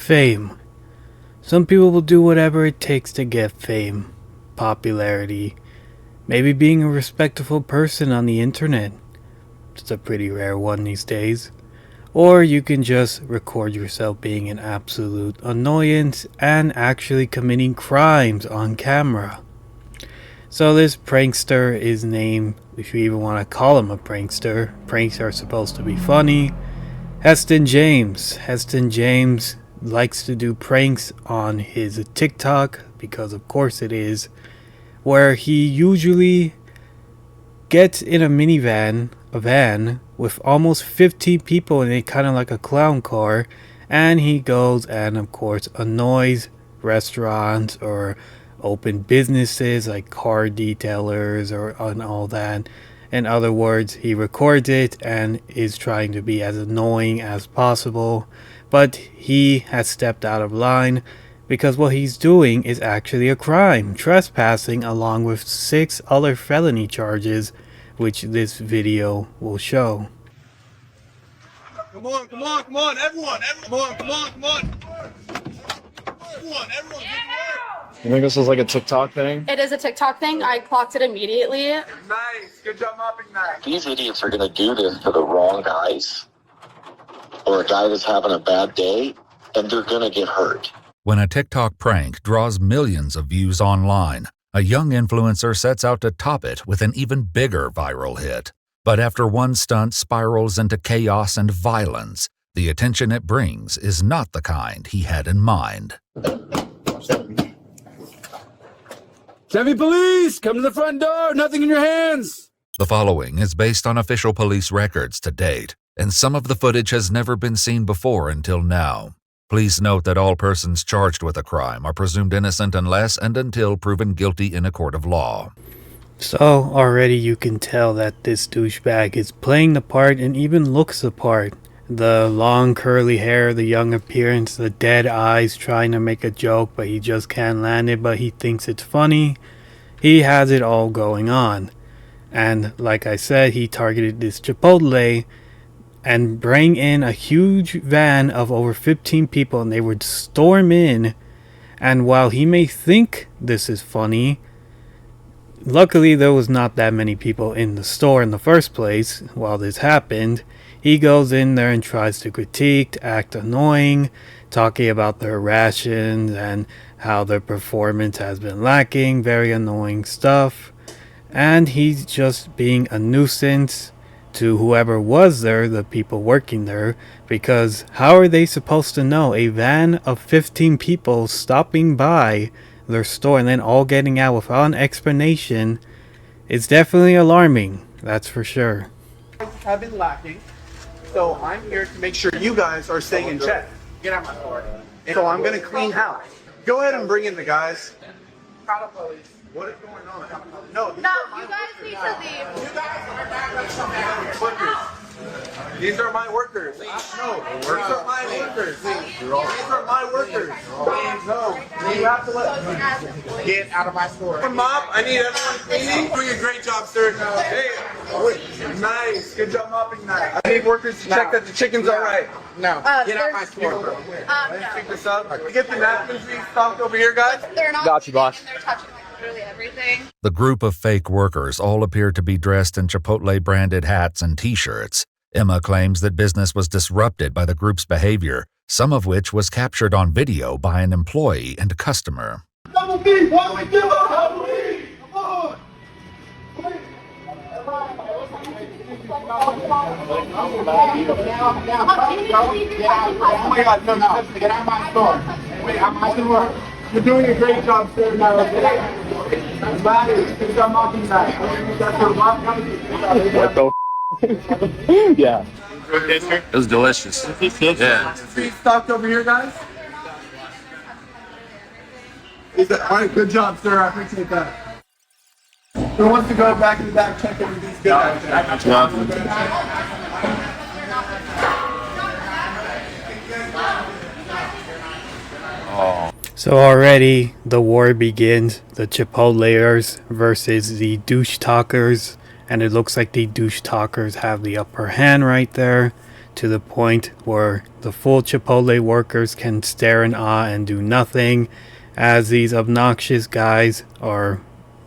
fame. Some people will do whatever it takes to get fame, popularity, maybe being a respectful person on the internet. It's a pretty rare one these days. Or you can just record yourself being an absolute annoyance and actually committing crimes on camera. So this prankster is named, if you even want to call him a prankster, pranks are supposed to be funny, Heston James. Heston James likes to do pranks on his TikTok, because of course it is, where he usually gets in a minivan, a van, with almost 15 people in it, kind of like a clown car, and he goes and of course annoys restaurants or open businesses like car detailers or and all that. In other words, he records it and is trying to be as annoying as possible, but he has stepped out of line because what he's doing is actually a crime, trespassing, along with 6 other felony charges, which this video will show. Come on, everyone, come on. Everyone, You think this is like a TikTok thing? It is a TikTok thing. I clocked it immediately. Nice, good job mopping that. These idiots are going to do this to the wrong guys, or a guy that's having a bad day, and they're going to get hurt. When a TikTok prank draws millions of views online, a young influencer sets out to top it with an even bigger viral hit. But after one stunt spirals into chaos and violence, the attention it brings is not the kind he had in mind. Chevy police, come to the front door, nothing in your hands. The following is based on official police records to date, and some of the footage has never been seen before until now. Please note that all persons charged with a crime are presumed innocent unless and until proven guilty in a court of law. So already you can tell that this douchebag is playing the part and even looks the part. The long curly hair, the young appearance, the dead eyes, trying to make a joke but he just can't land it, but he thinks it's funny. He has it all going on. And like I said, he targeted this Chipotle and bring in a huge van of over 15 people, and they would storm in, and while he may think this is funny, luckily there was not that many people in the store in the first place while this happened. He goes in there and tries to critique, act annoying, talking about their rations and how their performance has been lacking, very annoying stuff, and he's just being a nuisance to whoever was there, the people working there, because how are they supposed to know a van of 15 people stopping by their store and then all getting out without an explanation? It's definitely alarming, that's for sure. Have been lacking, so I'm here to make sure you guys are staying in check. Get out my door. So I'm gonna clean house. Go ahead and bring in the guys. What is going on? No, No, you guys need to leave. you guys are not workers. These are my workers. No, these are my workers. These are my workers. No, you have to let. Get out of my store. Mop, I need everyone cleaning. Doing a great job, sir. Hey, nice. Good job mopping that. I need workers to check that the chicken's all right. No, get out of my store. Let's pick this up. Get the napkins restocked over here, guys. They're not. Got you, boss. They're touching literally everything. The group of fake workers all appear to be dressed in Chipotle-branded hats and t-shirts. Emma claims that business was disrupted by the group's behavior, some of which was captured on video by an employee and customer. Double B, what we do? Double B, come on. Oh my God, no, get out of my store. Wait, I'm out the door. You're doing a great job, sir. Now, that's bad. Good job mopping that. What the yeah. It was delicious. Yeah. Please stocked over here, guys. All right, good job, sir. I appreciate that. Who wants to go back in the back, check everything's good? So already the war begins, the Chipotleers versus the douche talkers, and it looks like the douche talkers have the upper hand right there. to the point where the full Chipotle workers can stare in awe and do nothing as these obnoxious guys are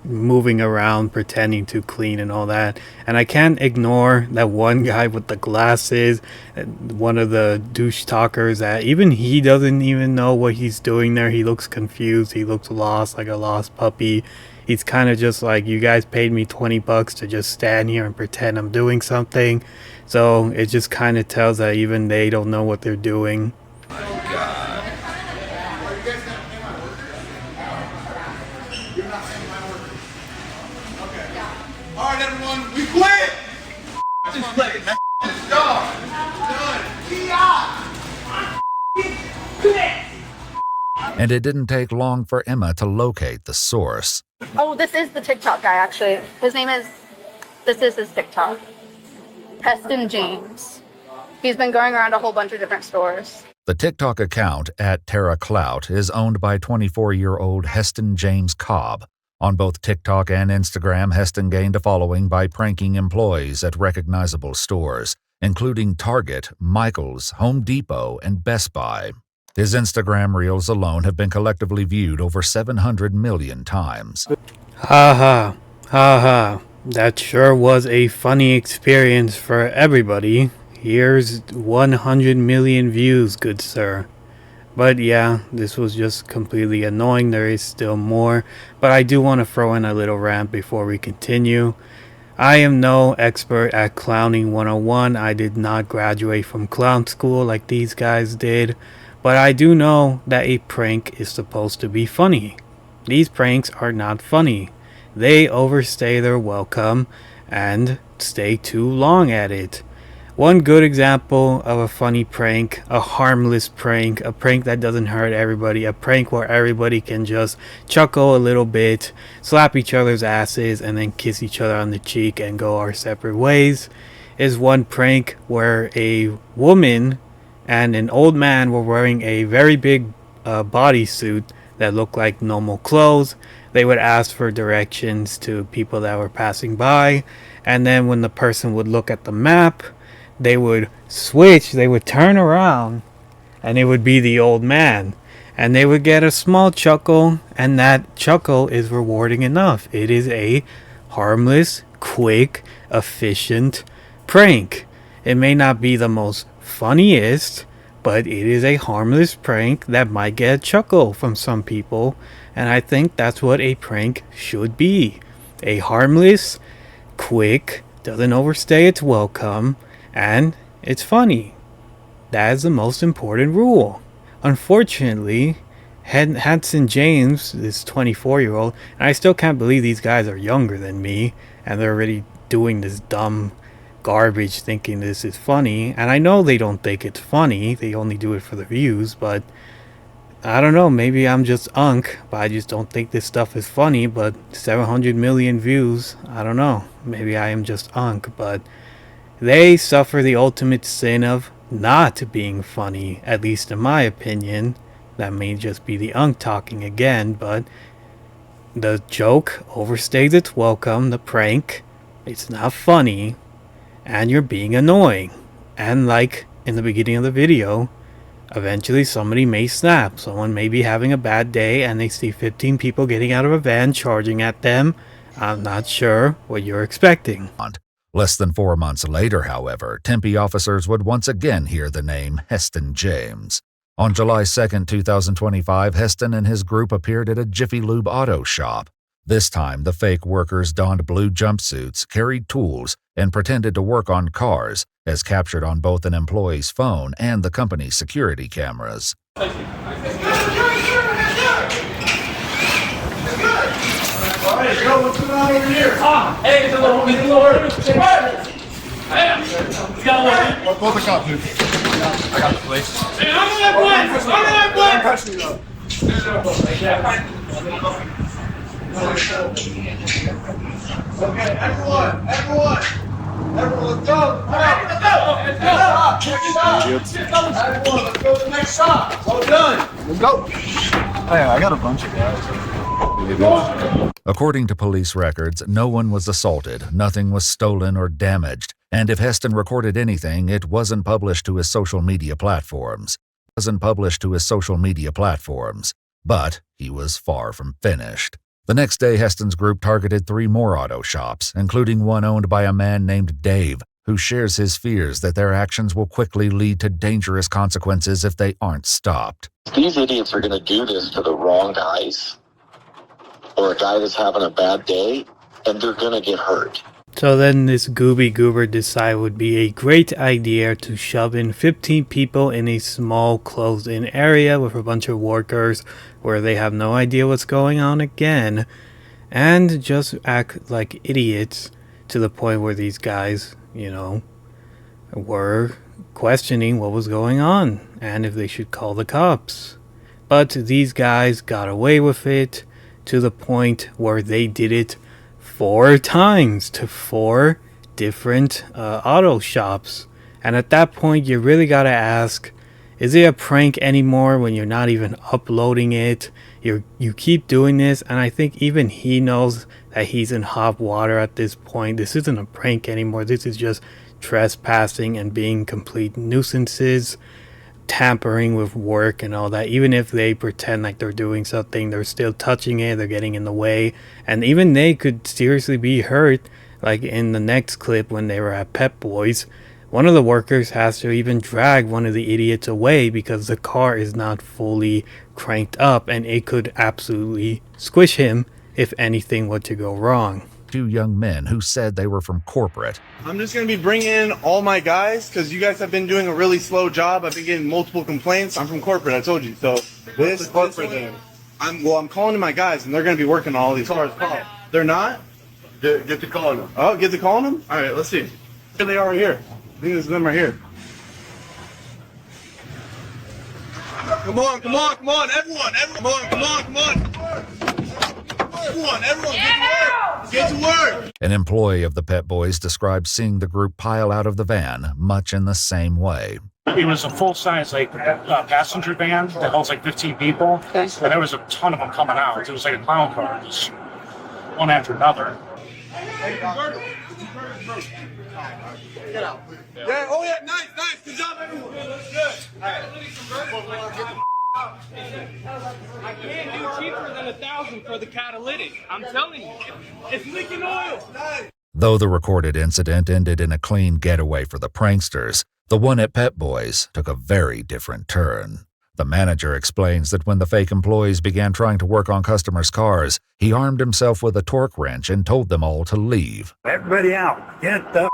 moving around pretending to clean and all that. And I can't ignore that one guy with the glasses, one of the douche talkers, that even he doesn't even know what he's doing there. He looks confused, he looks lost, like a lost puppy. He's kind of just like, you guys paid me $20 to just stand here and pretend I'm doing something. So it just kind of tells that even they don't know what they're doing. Alright, everyone, we quit! This place. Done. And it didn't take long for Emma to locate the source. Oh, this is the TikTok guy, actually. This is his TikTok. Heston James. He's been going around a whole bunch of different stores. The TikTok account at Terra Clout is owned by 24-year-old Heston James Cobb. On both TikTok and Instagram, Heston gained a following by pranking employees at recognizable stores, including Target, Michaels, Home Depot, and Best Buy. His Instagram reels alone have been collectively viewed over 700 million times. Ha ha, ha ha. That sure was a funny experience for everybody. Here's 100 million views, good sir. But yeah, this was just completely annoying. There is still more, but I do want to throw in a little rant before we continue. I am no expert at clowning 101. I did not graduate from clown school like these guys did, but I do know that a prank is supposed to be funny. These pranks are not funny. They overstay their welcome and stay too long at it. One good example of a funny prank, a harmless prank, a prank that doesn't hurt everybody, a prank where everybody can just chuckle a little bit, slap each other's asses, and then kiss each other on the cheek and go our separate ways, is one prank where a woman and an old man were wearing a very big bodysuit that looked like normal clothes. They would ask for directions to people that were passing by, and then when the person would look at the map, they would switch, they would turn around, and it would be the old man. And they would get a small chuckle, and that chuckle is rewarding enough. It is a harmless, quick, efficient prank. It may not be the most funniest, but it is a harmless prank that might get a chuckle from some people. And I think that's what a prank should be. A harmless, quick, doesn't overstay its welcome, and it's funny. That is the most important rule. Unfortunately, Heston James, this 24-year-old, and I still can't believe these guys are younger than me, and they're already doing this dumb garbage thinking this is funny. And I know they don't think it's funny, they only do it for the views, but I don't know, maybe I'm just unk, but I just don't think this stuff is funny. But 700 million views, I don't know, maybe I am just unk, but they suffer the ultimate sin of not being funny, at least in my opinion. That may just be the unk talking again, but the joke overstays its welcome, the prank, it's not funny, and you're being annoying. And like in the beginning of the video, eventually somebody may snap. Someone may be having a bad day and they see 15 people getting out of a van charging at them. I'm not sure what you're expecting. Less than 4 months later, however, Tempe officers would once again hear the name Heston James. On July 2, 2025, Heston and his group appeared at a Jiffy Lube auto shop. This time, the fake workers donned blue jumpsuits, carried tools, and pretended to work on cars, as captured on both an employee's phone and the company's security cameras. Alright, yo, what's going on over here? Hey, it's a little Both the cops, dude. I got the place. Hey, I'm that Okay, everyone, let's go. Everyone, let's go to the next stop. All done. Let's go. Hey, I got a bunch of guys. According to police records, no one was assaulted, nothing was stolen or damaged, And if Heston recorded anything, it wasn't published to his social media platforms. But he was far from finished. The next day, Heston's group targeted 3 more auto shops, including one owned by a man named Dave, who shares his fears that their actions will quickly lead to dangerous consequences if they aren't stopped. These idiots are going to do this to the wrong guys or a guy that's having a bad day, and they're going to get hurt. So then this Gooby Goober decided it would be a great idea to shove in 15 people in a small closed-in area with a bunch of workers where they have no idea what's going on again, and just act like idiots to the point where these guys, were questioning what was going on and if they should call the cops. But these guys got away with it to the point where they did it 4 times to 4 different auto shops. And at that point, you really gotta ask, is it a prank anymore when you're not even uploading it? You keep doing this, and I think even he knows that he's in hot water at this point. This isn't a prank anymore. This is just trespassing and being complete nuisances, tampering with work and all that. Even if they pretend like they're doing something, they're still touching it, they're getting in the way, and even they could seriously be hurt. Like in the next clip when they were at Pep Boys, one of the workers has to even drag one of the idiots away because the car is not fully cranked up and it could absolutely squish him if anything were to go wrong. 2 young men who said they were from corporate. I'm just going to be bringing in all my guys because you guys have been doing a really slow job. I've been getting multiple complaints. I'm from corporate, I told you. So this corporate thing. I'm calling in my guys, and they're going to be working on all these cars. They're not? Get to calling them. Oh, get to calling them? All right, let's see. Here they are right here. I think this is them right here. Come on, everyone, come on. Everyone, get to work. An employee of the Pet Boys described seeing the group pile out of the van much in the same way. It was a full-size passenger van that holds 15 people, and there was a ton of them coming out. It was like a clown car, just one after another. Yeah, oh yeah, nice, good job, everyone. That's good. I can't do cheaper than 1,000 for the catalytic. I'm telling you, it's leaking oil. Though the recorded incident ended in a clean getaway for the pranksters, the one at Pet Boys took a very different turn. The manager explains that when the fake employees began trying to work on customers' cars, he armed himself with a torque wrench and told them all to leave. Everybody out. Get the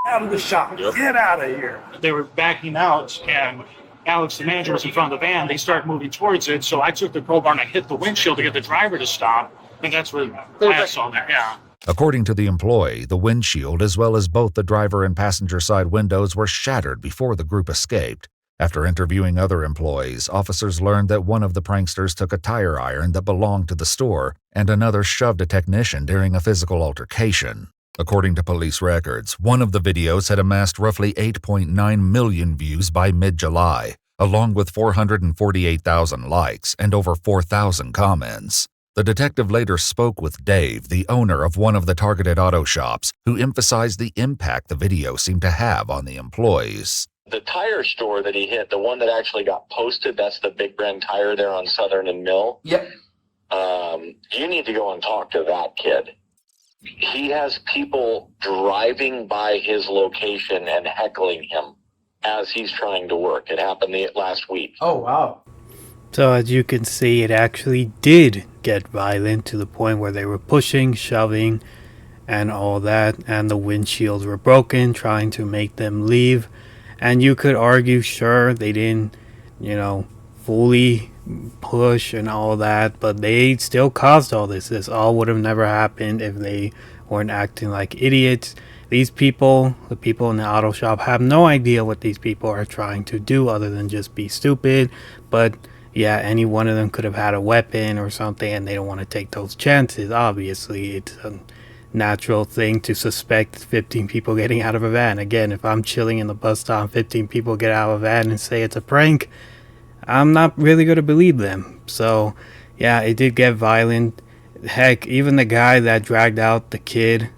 out of the shop. Get out of here. They were backing out, and Alex, the manager, was in front of the van. They started moving towards it, so I took the crowbar and I hit the windshield to get the driver to stop, and that's what I saw there, yeah. According to the employee, the windshield as well as both the driver and passenger side windows were shattered before the group escaped. After interviewing other employees, officers learned that one of the pranksters took a tire iron that belonged to the store, and another shoved a technician during a physical altercation. According to police records, one of the videos had amassed roughly 8.9 million views by mid-July, along with 448,000 likes and over 4,000 comments. The detective later spoke with Dave, the owner of one of the targeted auto shops, who emphasized the impact the video seemed to have on the employees. The tire store that he hit, the one that actually got posted, that's the Big Brand Tire there on Southern and Mill. Yep. You need to go and talk to that kid. He has people driving by his location and heckling him as he's trying to work. It happened last week. Oh, wow. So as you can see, it actually did get violent to the point where they were pushing, shoving, and all that, and the windshields were broken, trying to make them leave. And you could argue, sure, they didn't, fully push and all that, but they still caused all this. This all would have never happened if they weren't acting like idiots. These people, the people in the auto shop, have no idea what these people are trying to do other than just be stupid. But yeah, any one of them could have had a weapon or something, and they don't want to take those chances. Obviously, it's a natural thing to suspect 15 people getting out of a van. Again, if I'm chilling in the bus stop, 15 people get out of a van and say it's a prank, I'm not really going to believe them. So yeah, it did get violent. Heck, even the guy that dragged out the kid,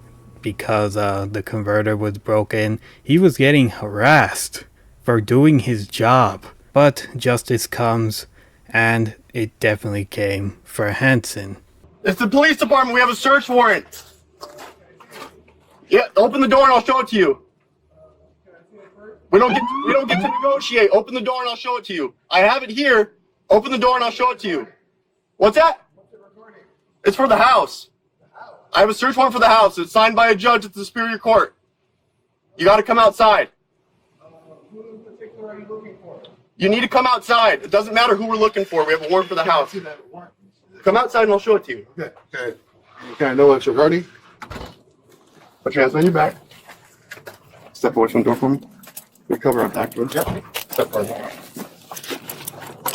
because the converter was broken. He was getting harassed for doing his job. But justice comes, and it definitely came for Hansen. It's the police department. We have a search warrant. Yeah, open the door and I'll show it to you. We don't get to negotiate. Open the door and I'll show it to you. I have it here. Open the door and I'll show it to you. What's that? It's for the house. I have a search warrant for the house. It's signed by a judge at the Superior Court. You got to come outside. You need to come outside. It doesn't matter who we're looking for. We have a warrant for the house. Come outside and I'll show it to you. Okay. Okay, I know what you're hurting. Put your hands on your back. Step away from the door for me. You cover up back door. Yep. Step forward.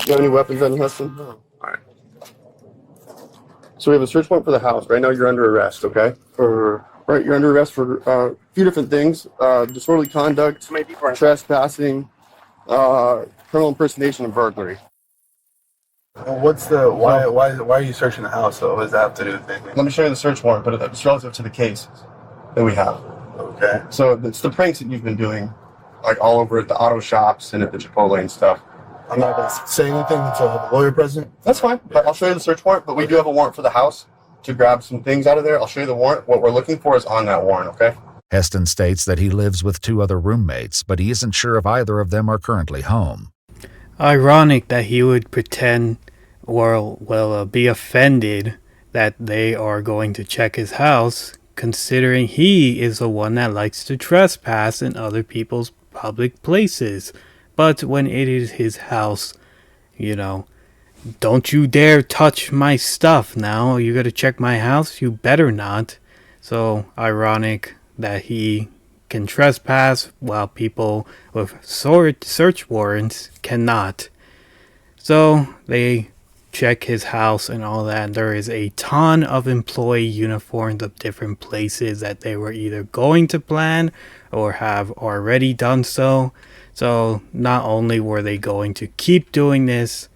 You have any weapons on you, Hudson? No. Alright. So we have a search warrant for the house. Right now you're under arrest, okay? You're under arrest for a few different things. Disorderly conduct, trespassing, criminal impersonation, and burglary. What's the why are you searching the house though? What does that have to do with anything? Let me show you the search warrant, but it's relative to the case that we have. Okay. So it's the pranks that you've been doing, like all over at the auto shops and at the Chipotle and stuff. I'm not going to say anything until I have a lawyer present. That's fine, but I'll show you the search warrant, but we do have a warrant for the house to grab some things out of there. I'll show you the warrant. What we're looking for is on that warrant, okay? Heston states that he lives with 2 other roommates, but he isn't sure if either of them are currently home. Ironic that he would pretend or be offended that they are going to check his house, considering he is the one that likes to trespass in other people's public places. But when it is his house, don't you dare touch my stuff now. You gotta check my house? You better not. So ironic that he can trespass while people with search warrants cannot. So they check his house and all that. There is a ton of employee uniforms of different places that they were either going to plan or have already done so. So not only were they going to keep doing this,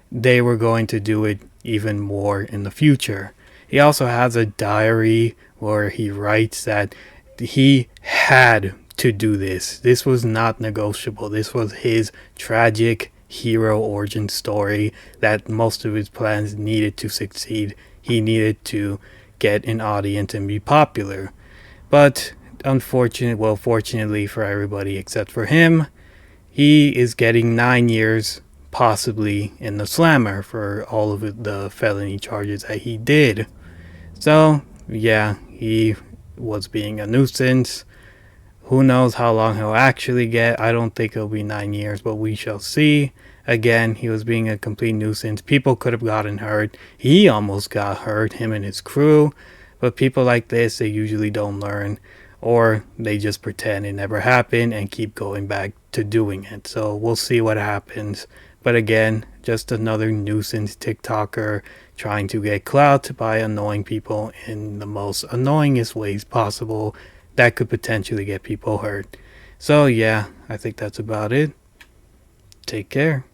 they were going to do it even more in the future. He also has a diary where he writes that he had to do this. This was not negotiable. This was his tragic hero origin story that most of his plans needed to succeed. He needed to get an audience and be popular. But fortunately for everybody except for him, he is getting 9 years, possibly in the slammer for all of the felony charges that he did. So, yeah, he was being a nuisance. Who knows how long he'll actually get. I don't think it'll be 9 years, but we shall see. Again, he was being a complete nuisance. People could have gotten hurt. He almost got hurt, him and his crew. But people like this, they usually don't learn. Or they just pretend it never happened and keep going back to doing it. So we'll see what happens. But again, just another nuisance TikToker trying to get clout by annoying people in the most annoyingest ways possible that could potentially get people hurt. So yeah, I think that's about it. Take care.